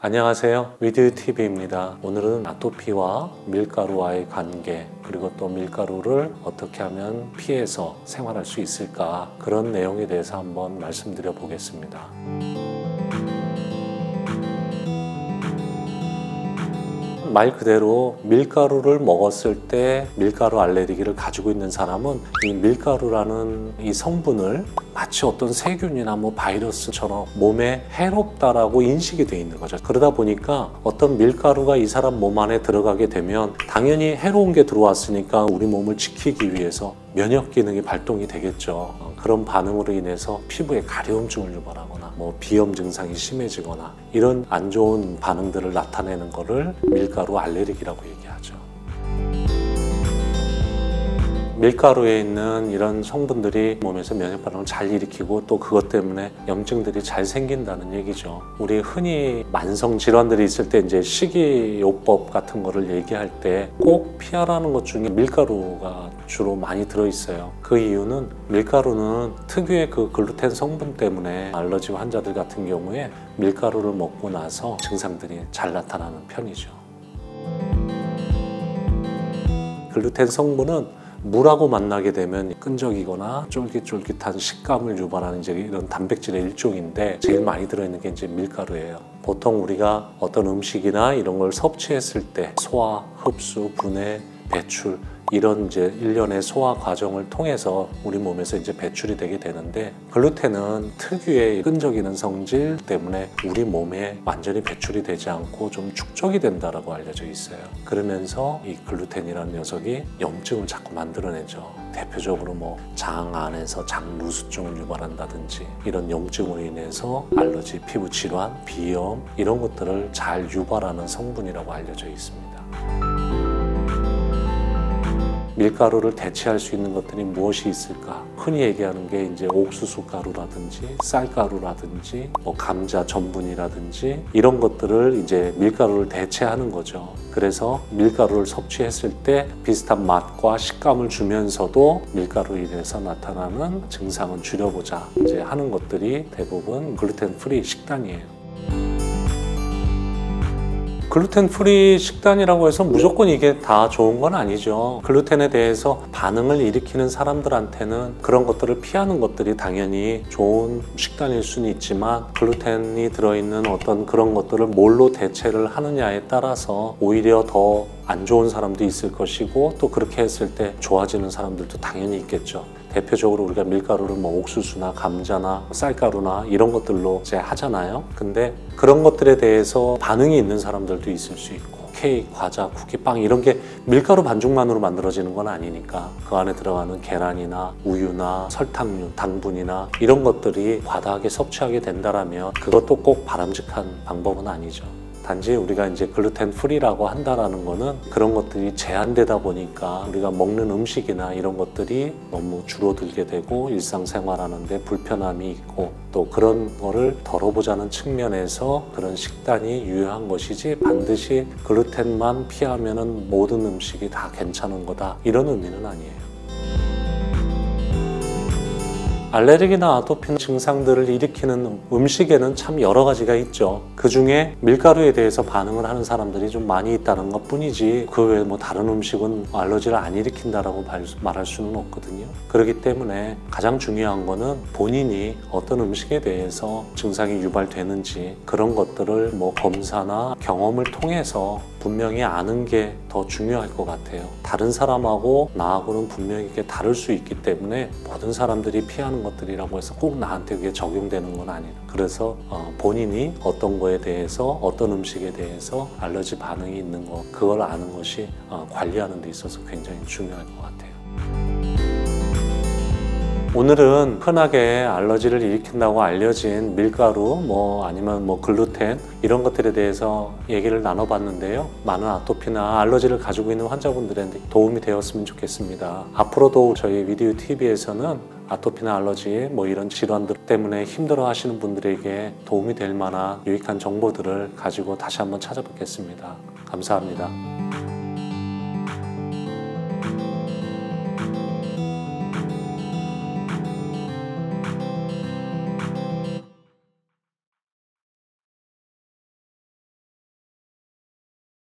안녕하세요. 위드TV입니다. 오늘은 아토피와 밀가루와의 관계, 그리고 또 밀가루를 어떻게 하면 피해서 생활할 수 있을까, 그런 내용에 대해서 한번 말씀드려 보겠습니다. 말 그대로 밀가루를 먹었을 때 밀가루 알레르기를 가지고 있는 사람은 이 밀가루라는 이 성분을 마치 어떤 세균이나 바이러스처럼 몸에 해롭다라고 인식이 돼 있는 거죠. 그러다 보니까 어떤 밀가루가 이 사람 몸 안에 들어가게 되면 당연히 해로운 게 들어왔으니까 우리 몸을 지키기 위해서 면역 기능이 발동이 되겠죠. 그런 반응으로 인해서 피부에 가려움증을 유발하거나 비염 증상이 심해지거나 이런 안 좋은 반응들을 나타내는 거를 밀가루 알레르기라고 얘기하죠. 밀가루에 있는 이런 성분들이 몸에서 면역 반응을 잘 일으키고 또 그것 때문에 염증들이 잘 생긴다는 얘기죠. 우리 흔히 만성 질환들이 있을 때 이제 식이요법 같은 거를 얘기할 때 꼭 피하라는 것 중에 밀가루가 주로 많이 들어있어요. 그 이유는 밀가루는 특유의 그 글루텐 성분 때문에 알러지 환자들 같은 경우에 밀가루를 먹고 나서 증상들이 잘 나타나는 편이죠. 글루텐 성분은 물하고 만나게 되면 끈적이거나 쫄깃쫄깃한 식감을 유발하는 이제 이런 단백질의 일종인데 제일 많이 들어있는 게 이제 밀가루예요. 보통 우리가 어떤 음식이나 이런 걸 섭취했을 때 소화, 흡수, 분해, 배출 이런 이제 일련의 소화 과정을 통해서 우리 몸에서 이제 배출이 되게 되는데 글루텐은 특유의 끈적이는 성질 때문에 우리 몸에 완전히 배출이 되지 않고 좀 축적이 된다라고 알려져 있어요. 그러면서 이 글루텐이라는 녀석이 염증을 자꾸 만들어내죠. 대표적으로 장 안에서 장루수증을 유발한다든지 이런 염증으로 인해서 알러지, 피부 질환, 비염 이런 것들을 잘 유발하는 성분이라고 알려져 있습니다. 밀가루를 대체할 수 있는 것들이 무엇이 있을까? 흔히 얘기하는 게 이제 옥수수 가루라든지 쌀가루라든지 감자 전분이라든지 이런 것들을 이제 밀가루를 대체하는 거죠. 그래서 밀가루를 섭취했을 때 비슷한 맛과 식감을 주면서도 밀가루로 인해서 나타나는 증상은 줄여보자 이제 하는 것들이 대부분 글루텐 프리 식단이에요. 글루텐 프리 식단이라고 해서 무조건 이게 다 좋은 건 아니죠. 글루텐에 대해서 반응을 일으키는 사람들한테는 그런 것들을 피하는 것들이 당연히 좋은 식단일 수는 있지만 글루텐이 들어있는 어떤 그런 것들을 뭘로 대체를 하느냐에 따라서 오히려 더 안 좋은 사람도 있을 것이고 또 그렇게 했을 때 좋아지는 사람들도 당연히 있겠죠. 대표적으로 우리가 밀가루를 옥수수나 감자나 쌀가루나 이런 것들로 이제 하잖아요. 근데 그런 것들에 대해서 반응이 있는 사람들도 있을 수 있고 케이크, 과자, 쿠키, 빵 이런 게 밀가루 반죽만으로 만들어지는 건 아니니까 그 안에 들어가는 계란이나 우유나 설탕류, 당분이나 이런 것들이 과다하게 섭취하게 된다라면 그것도 꼭 바람직한 방법은 아니죠. 단지 우리가 이제 글루텐 프리라고 한다라는 거는 그런 것들이 제한되다 보니까 우리가 먹는 음식이나 이런 것들이 너무 줄어들게 되고 일상생활하는데 불편함이 있고 또 그런 거를 덜어보자는 측면에서 그런 식단이 유효한 것이지 반드시 글루텐만 피하면은 모든 음식이 다 괜찮은 거다 이런 의미는 아니에요. 알레르기나 아토피 증상들을 일으키는 음식에는 참 여러 가지가 있죠. 그 중에 밀가루에 대해서 반응을 하는 사람들이 좀 많이 있다는 것 뿐이지 그 외에 다른 음식은 알러지를 안 일으킨다라고 말할 수는 없거든요. 그렇기 때문에 가장 중요한 거는 본인이 어떤 음식에 대해서 증상이 유발되는지 그런 것들을 검사나 경험을 통해서 분명히 아는 게 더 중요할 것 같아요. 다른 사람하고 나하고는 분명히 이게 다를 수 있기 때문에 모든 사람들이 피하는 것들이라고 해서 꼭 나한테 그게 적용되는 건 아니에요. 그래서 본인이 어떤 거에 대해서 어떤 음식에 대해서 알러지 반응이 있는 거 그걸 아는 것이 관리하는 데 있어서 굉장히 중요할 것 같아요. 오늘은 흔하게 알러지를 일으킨다고 알려진 밀가루, 아니면 글루텐 이런 것들에 대해서 얘기를 나눠봤는데요. 많은 아토피나 알러지를 가지고 있는 환자분들한테 도움이 되었으면 좋겠습니다. 앞으로도 저희 위드TV에서는 아토피나 알러지 이런 질환들 때문에 힘들어 하시는 분들에게 도움이 될 만한 유익한 정보들을 가지고 다시 한번 찾아뵙겠습니다. 감사합니다.